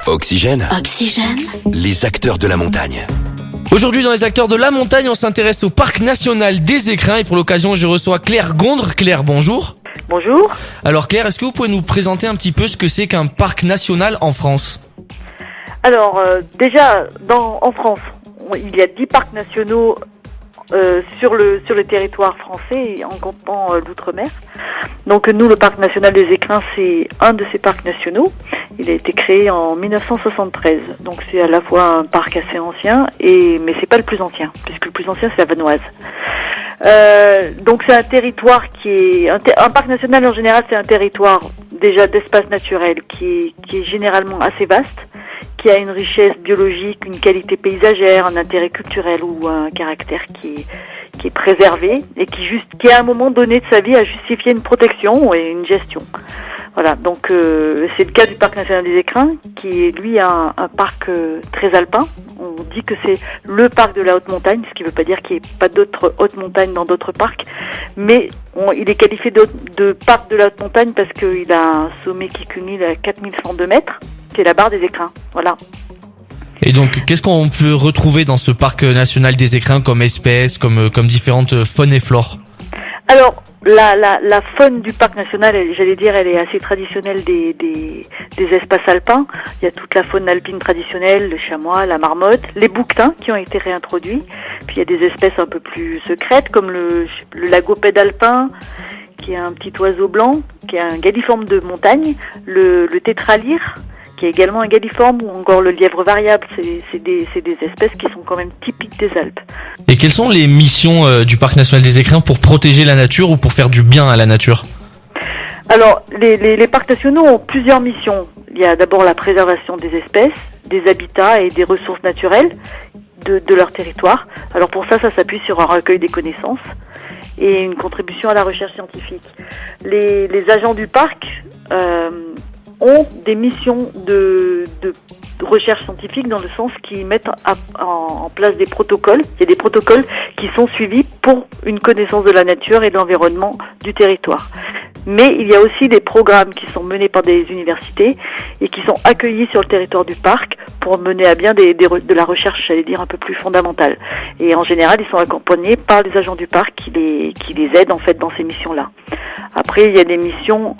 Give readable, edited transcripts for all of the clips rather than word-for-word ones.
Oxygène. Oxygène. Les acteurs de la montagne. Aujourd'hui dans les acteurs de la montagne, on s'intéresse au parc national des Écrins et pour l'occasion je reçois Claire Gondre. Claire, bonjour. Bonjour. Alors Claire, est-ce que vous pouvez nous présenter un petit peu ce que c'est qu'un parc national en France ? Alors déjà en France, il y a 10 parcs nationaux sur le territoire français en comptant l'outre-mer. Donc nous, le parc national des Écrins, c'est un de ces parcs nationaux. Il a été créé en 1973. Donc c'est à la fois un parc assez ancien mais c'est pas le plus ancien, puisque le plus ancien c'est la Vanoise. Donc c'est un territoire un parc national en général, c'est un territoire déjà d'espace naturel qui est généralement assez vaste, qui a une richesse biologique, une qualité paysagère, un intérêt culturel ou un caractère qui est préservé et qui à un moment donné de sa vie a justifié une protection et une gestion. Voilà, donc c'est le cas du parc national des Écrins, qui est lui un parc très alpin. On dit que c'est le parc de la haute montagne, ce qui ne veut pas dire qu'il n'y ait pas d'autres hautes montagnes dans d'autres parcs, mais il est qualifié de parc de la haute montagne parce qu'il a un sommet qui culmine à 4102 mètres, qui est la barre des Écrins. Voilà. Et donc, qu'est-ce qu'on peut retrouver dans ce parc national des Écrins comme espèces, comme différentes faunes et flores ? Alors, la faune du parc national, elle est assez traditionnelle des espaces alpins. Il y a toute la faune alpine traditionnelle, le chamois, la marmotte, les bouquetins qui ont été réintroduits. Puis il y a des espèces un peu plus secrètes comme le lagopède alpin, qui est un petit oiseau blanc, qui est un galliforme de montagne, le tétralyre, qui est également un galliforme, ou encore le lièvre variable. C'est des espèces qui sont quand même typiques des Alpes. Et quelles sont les missions du parc national des Écrins pour protéger la nature ou pour faire du bien à la nature ? Alors, les parcs nationaux ont plusieurs missions. Il y a d'abord la préservation des espèces, des habitats et des ressources naturelles de leur territoire. Alors pour ça s'appuie sur un recueil des connaissances et une contribution à la recherche scientifique. Les agents du parc ont des missions de recherche scientifique dans le sens qu'ils mettent en place des protocoles. Il y a des protocoles qui sont suivis pour une connaissance de la nature et de l'environnement du territoire. Mais il y a aussi des programmes qui sont menés par des universités et qui sont accueillis sur le territoire du parc pour mener à bien de la recherche, j'allais dire, un peu plus fondamentale. Et en général, ils sont accompagnés par les agents du parc qui les aident en fait dans ces missions-là. Après, il y a des missions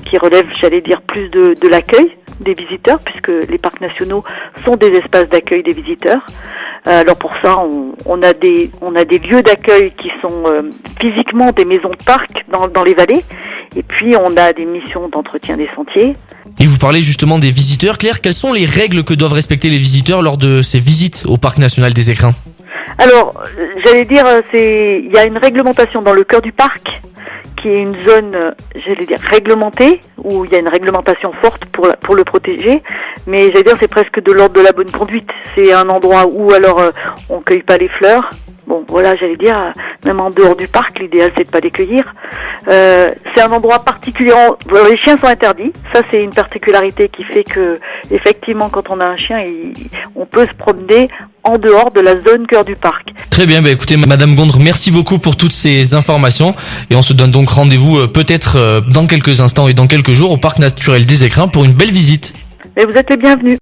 qui relèvent, j'allais dire, plus de l'accueil des visiteurs, puisque les parcs nationaux sont des espaces d'accueil des visiteurs. Alors pour ça, on a des lieux d'accueil qui sont physiquement des maisons de parc dans les vallées, et puis on a des missions d'entretien des sentiers. Et vous parlez justement des visiteurs, Claire, quelles sont les règles que doivent respecter les visiteurs lors de ces visites au parc national des Écrins ? Alors, j'allais dire, il y a une réglementation dans le cœur du parc, qui est une zone, j'allais dire, réglementée, où il y a une réglementation forte pour le protéger, mais j'allais dire, c'est presque de l'ordre de la bonne conduite. C'est un endroit où, alors, on cueille pas les fleurs. Bon, voilà, j'allais dire, même en dehors du parc, l'idéal, c'est de pas les cueillir. C'est un endroit particulièrement... Les chiens sont interdits. Ça, c'est une particularité qui fait que, effectivement, quand on a un chien, on peut se promener en dehors de la zone cœur du parc. Très bien, écoutez, Madame Gondre, merci beaucoup pour toutes ces informations. Et on se donne donc rendez-vous peut-être dans quelques instants et dans quelques jours au parc naturel des Écrins pour une belle visite. Mais vous êtes les bienvenus.